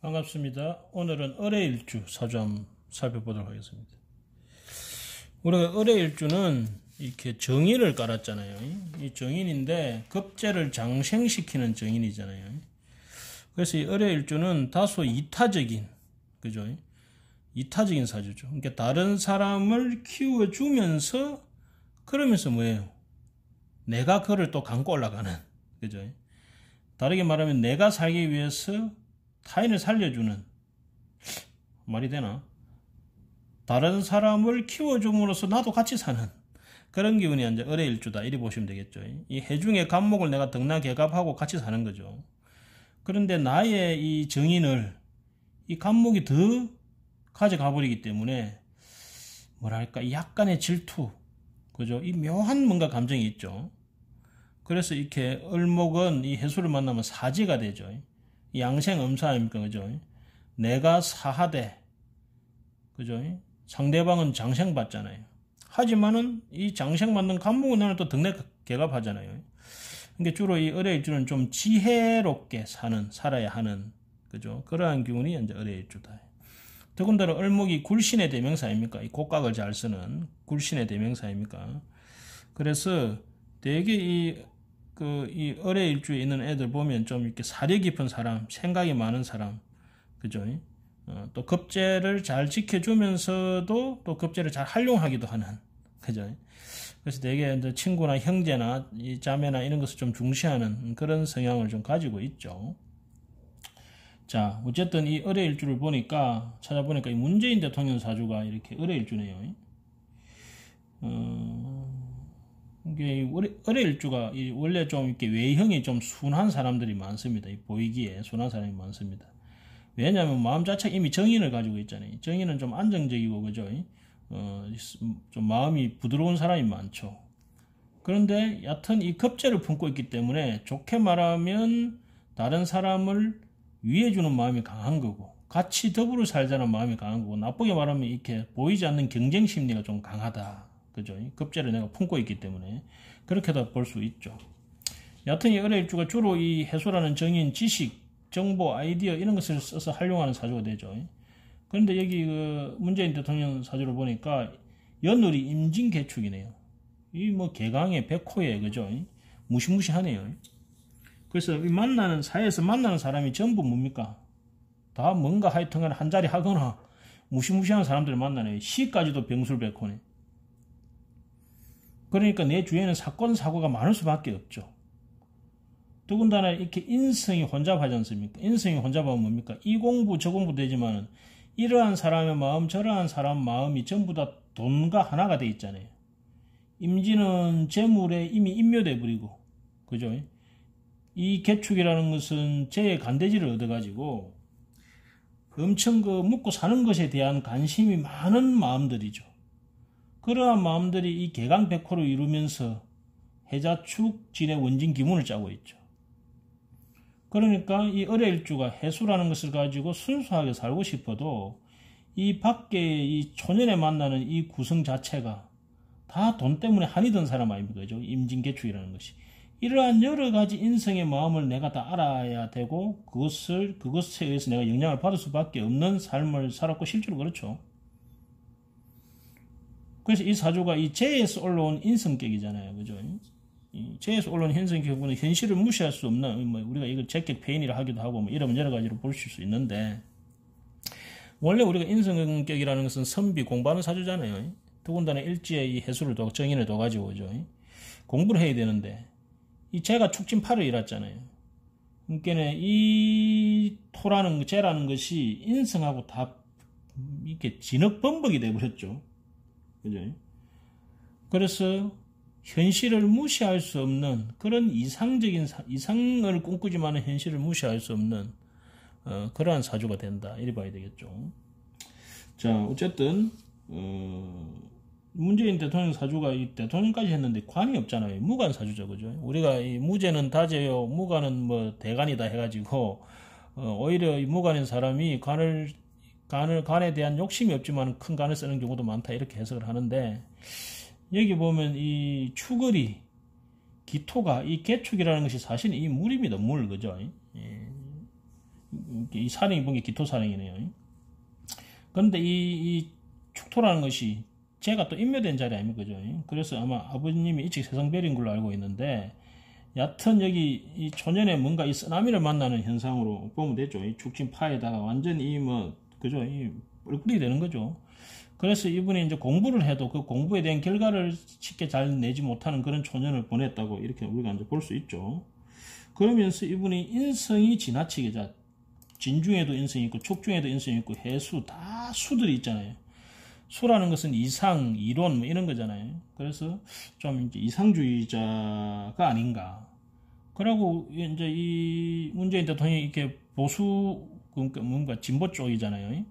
반갑습니다. 오늘은 을해일주 사주 한번 살펴보도록 하겠습니다. 우리가 을해일주는 이렇게 정인을 깔았잖아요. 이 정인인데 급제를 장생시키는 정인이잖아요. 그래서 이 을해일주는 다소 이타적인, 그죠? 이타적인 사주죠. 그러니까 다른 사람을 키워주면서 그러면서 뭐예요? 내가 그를 또 감고 올라가는, 그죠? 다르게 말하면 내가 살기 위해서 타인을 살려주는, 말이 되나? 다른 사람을 키워줌으로써 나도 같이 사는 그런 기운이 이제 을해일주다, 이리 보시면 되겠죠. 이 해중의 간목을 내가 등락개갑하고 같이 사는 거죠. 그런데 나의 이 정인을 이 간목이 더 가져가 버리기 때문에 뭐랄까 약간의 질투, 그죠? 이 묘한 뭔가 감정이 있죠. 그래서 이렇게 을목은 이 해수를 만나면 사지가 되죠. 양생음사 아닙니까, 그죠? 내가 사하되, 그죠? 상대방은 장생받잖아요. 하지만은 이 장생받는 간목은 나는 또 등락개갑하잖아요. 그러니까 주로 이 을해일주는 좀 지혜롭게 살아야 하는, 그죠? 그러한 기운이 이제 을해일주다. 더군다나 을목이 굴신의 대명사 아닙니까? 이 곡각을 잘 쓰는 굴신의 대명사 아닙니까? 그래서 되게 이 을해일주에 있는 애들 보면 좀 이렇게 사려 깊은 사람, 생각이 많은 사람, 그죠? 또 급제를 잘 지켜주면서도 또 급제를 잘 활용하기도 하는, 그죠? 그래서 되게 이제 친구나 형제나 이 자매나 이런 것을 좀 중시하는 그런 성향을 좀 가지고 있죠. 자, 어쨌든 이 을해일주를 찾아보니까 이 문재인 대통령 사주가 이렇게 을해일주네요. 이게 을해일주가 원래 좀 이렇게 외형이 좀 순한 사람들이 많습니다. 보이기에 순한 사람이 많습니다. 왜냐하면 마음 자체가 이미 정인을 가지고 있잖아요. 정인은 좀 안정적이고, 그죠? 좀 마음이 부드러운 사람이 많죠. 그런데 얕은 이 급제를 품고 있기 때문에 좋게 말하면 다른 사람을 위해주는 마음이 강한 거고, 같이 더불어 살자는 마음이 강한 거고, 나쁘게 말하면 이렇게 보이지 않는 경쟁 심리가 좀 강하다, 그죠? 급제를 내가 품고 있기 때문에 그렇게도 볼 수 있죠. 여하튼 이 을해일주가 주로 이 해소라는 정인, 지식, 정보, 아이디어 이런 것을 써서 활용하는 사주가 되죠. 그런데 여기 문재인 대통령 사주를 보니까 연월이 임진개축이네요. 이 뭐 개강에 백호에, 그죠? 무시무시하네요. 그래서 사회에서 만나는 사람이 전부 뭡니까? 다 뭔가 하여튼간 한 자리 하거나 무시무시한 사람들을 만나네. 시까지도 병술백호네. 그러니까 내 주위에는 사건, 사고가 많을 수밖에 없죠. 더군다나 이렇게 인성이 혼잡하지 않습니까? 인성이 혼잡하면 뭡니까? 이 공부, 저 공부 되지만 이러한 사람의 마음, 저러한 사람 마음이 전부 다 돈과 하나가 돼 있잖아요. 임진은 재물에 이미 인묘돼 버리고, 그죠? 이 개축이라는 것은 재의 간대지를 얻어가지고 엄청 묵고 사는 것에 대한 관심이 많은 마음들이죠. 그러한 마음들이 이 개강백호로 이루면서 해자축 진의 원진 기문을 짜고 있죠. 그러니까 이 을해일주가 해수라는 것을 가지고 순수하게 살고 싶어도 이 밖에 이 초년에 만나는 이 구성 자체가 다 돈 때문에 한이 든 사람 아닙니까? 그죠? 임진개축이라는 것이. 이러한 여러 가지 인성의 마음을 내가 다 알아야 되고 그것에 의해서 내가 영향을 받을 수밖에 없는 삶을 살았고 실제로 그렇죠. 그래서 이 사주가 이 재에서 올라온 인성격이잖아요. 그죠? 이 재에서 올라온 인성격은 현실을 무시할 수 없는, 뭐 우리가 이걸 제격 폐인이라 하기도 하고, 뭐 이런 여러 가지로 볼 수 있는데, 원래 우리가 인성격이라는 것은 선비, 공부하는 사주잖아요. 더군다나 일지에 이 해수를 정인을 둬가지고, 그죠? 공부를 해야 되는데, 이 재가 축진팔을 일었잖아요. 그러니까 이 토라는, 재라는 것이 인성하고 다 이렇게 진흙범벅이 돼버렸죠. 그죠? 그래서 현실을 무시할 수 없는 그런 이상을 꿈꾸지만 현실을 무시할 수 없는 그러한 사주가 된다, 이리 봐야 되겠죠. 자, 어쨌든 문재인 대통령 사주가 이 대통령까지 했는데 관이 없잖아요. 무관 사주죠, 그죠? 우리가 이 무제는 다제요, 무관은 뭐 대간이다 해가지고 오히려 이 무관인 사람이 간에 대한 욕심이 없지만 큰 간을 쓰는 경우도 많다, 이렇게 해석을 하는데, 여기 보면 이 축을이, 기토가 이 개축이라는 것이 사실 이 물입니다. 물, 그죠? 이 사령이 본 게 기토사령이네요. 그런데 이 축토라는 것이 제가 또 인묘된 자리 아닙니까? 그죠? 그래서 아마 아버님이 일찍 세상별인 걸로 알고 있는데, 얕은 여기 이 초년에 뭔가 이 쓰나미를 만나는 현상으로 보면 되죠. 이 축진파에다가 완전히 그죠? 이 뿔뿔이 되는 거죠. 그래서 이분이 이제 공부를 해도 그 공부에 대한 결과를 쉽게 잘 내지 못하는 그런 초년을 보냈다고 이렇게 우리가 이제 볼 수 있죠. 그러면서 이분이 인성이 지나치게 진중에도 인성이 있고 축중에도 인성이 있고 해수 다 수들이 있잖아요. 수라는 것은 이상, 이론 뭐 이런 거잖아요. 그래서 좀 이제 이상주의자가 아닌가. 그리고 이제 이 문재인 대통령이 이렇게 보수 그러니까 뭔가 진보 쪽이잖아요.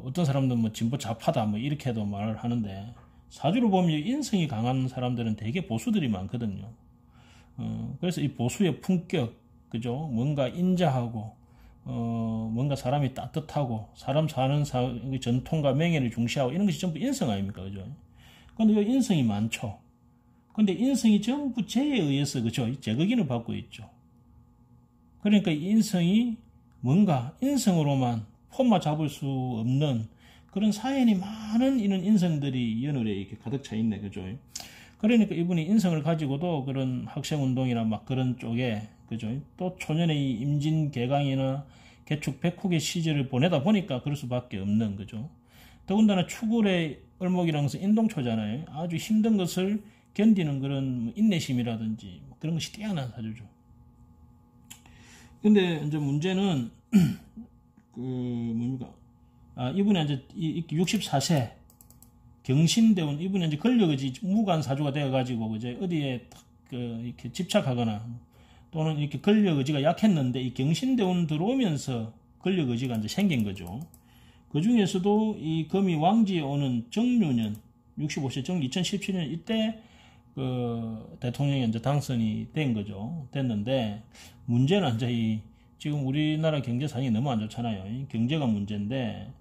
어떤 사람들은 뭐 진보 좌파다 뭐 이렇게도 말을 하는데 사주를 보면 인성이 강한 사람들은 되게 보수들이 많거든요. 그래서 이 보수의 품격, 그죠? 뭔가 인자하고, 뭔가 사람이 따뜻하고, 사람 사는 전통과 명예를 중시하고, 이런 것이 전부 인성 아닙니까? 그죠? 근데 이 인성이 많죠. 근데 인성이 전부 죄에 의해서, 그죠? 제거기를 받고 있죠. 그러니까 이 인성이 뭔가 인성으로만 폼마 잡을 수 없는 그런 사연이 많은 이런 인성들이 연월에 이렇게 가득 차 있네. 그죠? 그러니까 이분이 인성을 가지고도 그런 학생운동이나 막 그런 쪽에, 그죠? 또 초년에 이 임진개강이나 개축 백국의 시절을 보내다 보니까 그럴 수밖에 없는, 그죠? 더군다나 추굴의 을목이라는 것은 인동초잖아요. 아주 힘든 것을 견디는 그런 인내심이라든지 그런 것이 뛰어난 사주죠. 근데 이제 문제는, 뭡니까? 이분이 이제 64세, 경신대운 이분이 이제 권력의지 무관 사주가 되어가지고 이제 어디에 이렇게 집착하거나 또는 이렇게 권력의지가 약했는데 이 경신대운 들어오면서 권력의지가 이제 생긴 거죠. 그 중에서도 이 금이 왕지에 오는 정유년 65세 정 2017년 이때 대통령이 이제 당선이 된 거죠. 됐는데 문제는 이제 지금 우리나라 경제 상황이 너무 안 좋잖아요. 경제가 문제인데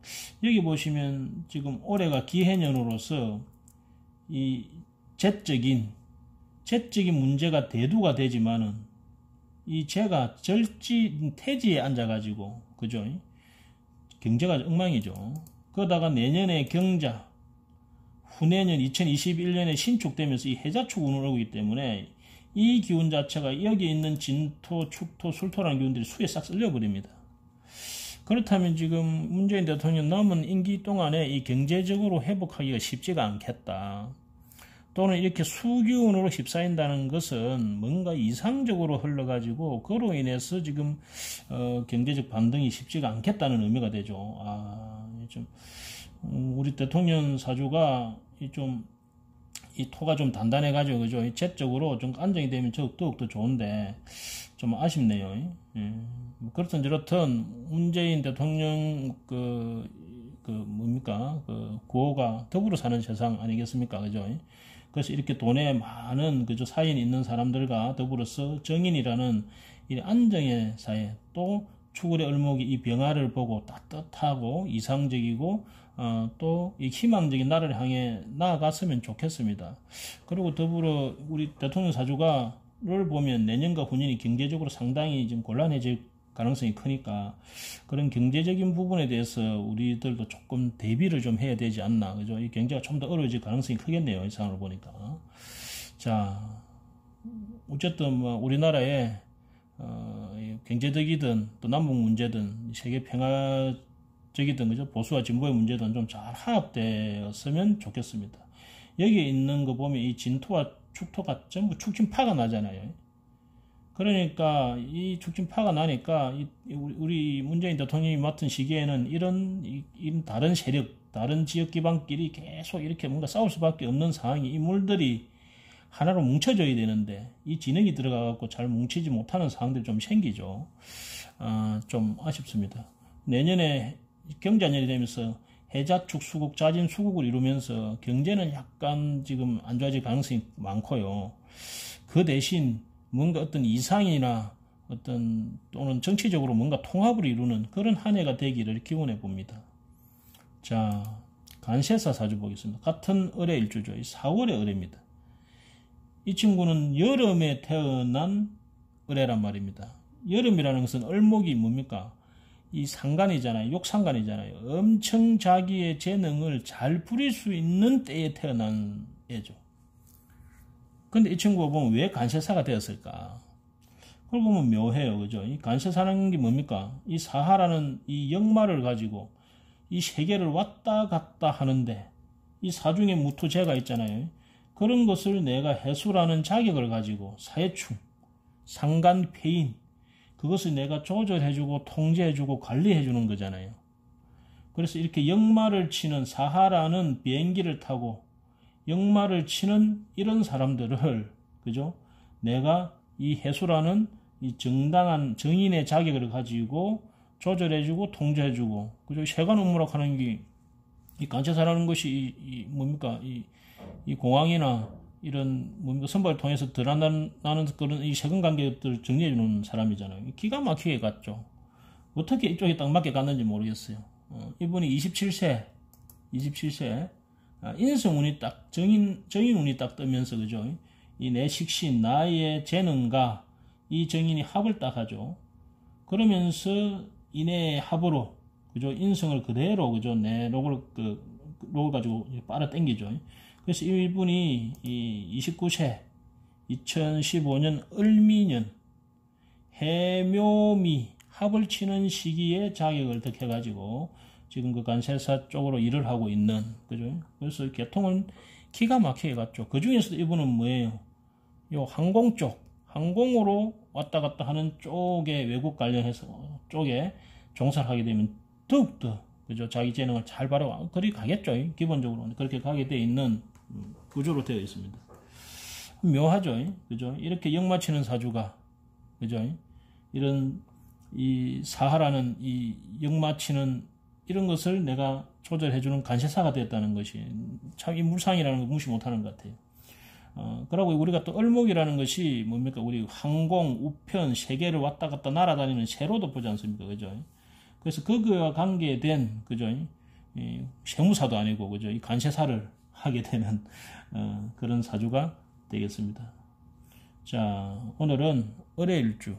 여기 보시면 지금 올해가 기해년으로서 이 재적인 문제가 대두가 되지만은 이 재가 태지에 앉아가지고 그죠? 경제가 엉망이죠. 그러다가 내년에 경자 후내년 2021년에 신축되면서 이 해자축 운을 오기 때문에 이 기운 자체가 여기 있는 진토, 축토, 술토라는 기운들이 수에 싹 쓸려버립니다. 그렇다면 지금 문재인 대통령 남은 임기 동안에 이 경제적으로 회복하기가 쉽지가 않겠다. 또는 이렇게 수기운으로 휩싸인다는 것은 뭔가 이상적으로 흘러가지고 그로 인해서 지금 경제적 반등이 쉽지가 않겠다는 의미가 되죠. 우리 대통령 사주가 이 토가 좀 단단해가지고, 그죠? 재적으로 좀 안정이 되면 더욱더 좋은데, 좀 아쉽네요. 그렇든 저렇든, 문재인 대통령, 구호가 더불어 사는 세상 아니겠습니까? 그죠? 그래서 이렇게 돈에 많은, 그죠? 사연이 있는 사람들과 더불어서 정인이라는 이 안정의 사회, 또 추굴의 을목이 이 병화를 보고 따뜻하고 이상적이고, 또 이 희망적인 나라를 향해 나아갔으면 좋겠습니다. 그리고 더불어 우리 대통령 사주가를 보면 내년과 후년이 경제적으로 상당히 좀 곤란해질 가능성이 크니까 그런 경제적인 부분에 대해서 우리들도 조금 대비를 좀 해야 되지 않나. 그죠? 이 경제가 좀 더 어려워질 가능성이 크겠네요. 이 상황을 보니까. 자, 어쨌든 뭐 우리나라에 경제적이든 또 남북 문제든 세계 평화적이든 그죠? 보수와 진보의 문제든 좀 잘 화합되었으면 좋겠습니다. 여기에 있는 거 보면 이 진토와 축토가 전부 축진파가 나잖아요. 그러니까 이 축진파가 나니까 우리 문재인 대통령이 맡은 시기에는 이런 다른 세력, 다른 지역 기반끼리 계속 이렇게 뭔가 싸울 수밖에 없는 상황이 이 물들이 하나로 뭉쳐져야 되는데 이 진흙이 들어가갖고 잘 뭉치지 못하는 상황들이 좀 생기죠. 좀 아쉽습니다. 내년에 경자년이 되면서 해자축 수국, 자진 수국을 이루면서 경제는 약간 지금 안 좋아질 가능성이 많고요. 그 대신 뭔가 어떤 이상이나 또는 정치적으로 뭔가 통합을 이루는 그런 한 해가 되기를 기원해 봅니다. 자, 간세사 사주 보겠습니다. 같은 을의 일주죠. 4월의 을입니다. 이 친구는 여름에 태어난 을해란 말입니다. 여름이라는 것은 을목이 뭡니까? 이 상간이잖아요. 욕상간이잖아요. 엄청 자기의 재능을 잘 부릴 수 있는 때에 태어난 애죠. 근데 이 친구가 보면 왜 간세사가 되었을까? 그걸 보면 묘해요. 그죠? 이 간세사라는 게 뭡니까? 이 사하라는 이 역마를 가지고 이 세계를 왔다 갔다 하는데 이 사중에 무토재가 있잖아요. 그런 것을 내가 해수라는 자격을 가지고 사해충, 상간, 폐인 그것을 내가 조절해주고 통제해주고 관리해주는 거잖아요. 그래서 이렇게 역마를 치는 사하라는 비행기를 타고 역마를 치는 이런 사람들을 그죠? 내가 이 해수라는 이 정당한 정인의 자격을 가지고 조절해주고 통제해주고 그죠? 세관 업무라고 하는 게 이 간체사라는 것이 이 뭡니까? 이 공항이나 이런 뭡니까? 선박을 통해서 드러나는 그런 이 세금 관계들을 정리해주는 사람이잖아요. 기가 막히게 갔죠. 어떻게 이쪽에 딱 맞게 갔는지 모르겠어요. 이분이 27세 인성운이 딱 정인운이 딱 뜨면서 그죠? 이 내 식신 나의 재능과 이 정인이 합을 딱 하죠. 그러면서 이내 합으로 그죠? 인성을 그대로 그죠? 내 록을 록을 가지고 빨아 당기죠. 그래서 이분이 이 29세 2015년 을미년 해묘미 합을 치는 시기에 자격을 득해가지고 지금 그 간세사 쪽으로 일을 하고 있는 그죠? 그래서 개통은 기가 막히게 갔죠. 그 중에서도 이분은 뭐예요? 요 항공 쪽, 항공으로 왔다 갔다 하는 쪽에 외국 관련해서 쪽에 종사를 하게 되면 더욱더 그죠? 자기 재능을 잘 발휘하고 그리 가겠죠. 기본적으로 그렇게 가게 돼 있는 구조로 되어 있습니다. 묘하죠. 그죠? 이렇게 역마치는 사주가 그죠? 이런 이 사하라는 이 역마치는 이런 것을 내가 조절해주는 간세사가 되었다는 것이 참 이 물상이라는 걸 무시 못하는 것 같아요. 그러고 우리가 또 을목이라는 것이 뭡니까? 우리 항공, 우편, 세계를 왔다 갔다 날아다니는 새로도 보지 않습니까? 그죠? 그래서 그거와 관계된 그죠? 이 세무사도 아니고 그죠? 이 간세사를 하게 되는 그런 사주가 되겠습니다. 자, 오늘은 을해일주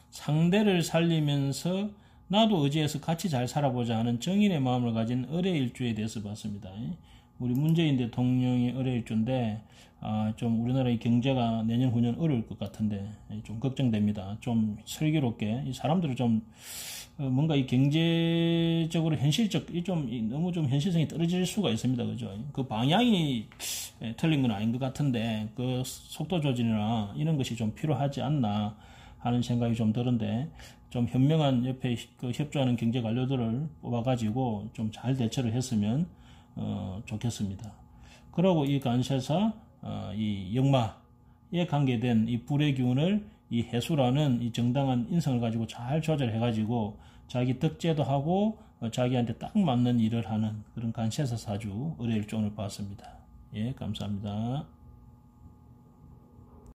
상대를 살리면서 나도 의지해서 같이 잘 살아보자 하는 정인의 마음을 가진 을해일주에 대해서 봤습니다. 우리 문재인 대통령이 을해일주인데 좀 우리나라의 경제가 내년 후년 어려울 것 같은데 좀 걱정됩니다. 좀 슬기롭게 이 사람들을 좀 뭔가 이 경제적으로 현실적 좀 너무 좀 현실성이 떨어질 수가 있습니다. 그죠? 그 방향이 틀린 건 아닌 것 같은데 그 속도 조절이나 이런 것이 좀 필요하지 않나 하는 생각이 좀 드는데 좀 현명한 옆에 그 협조하는 경제 관료들을 뽑아가지고 좀 잘 대처를 했으면 좋겠습니다. 그리고 이 간세사 이 역마에 관계된 이 불의 기운을 이 해수라는 이 정당한 인성을 가지고 잘 조절해가지고 자기 득제도 하고 자기한테 딱 맞는 일을 하는 그런 간세사 사주 을해일주 오늘 봤습니다. 예, 감사합니다.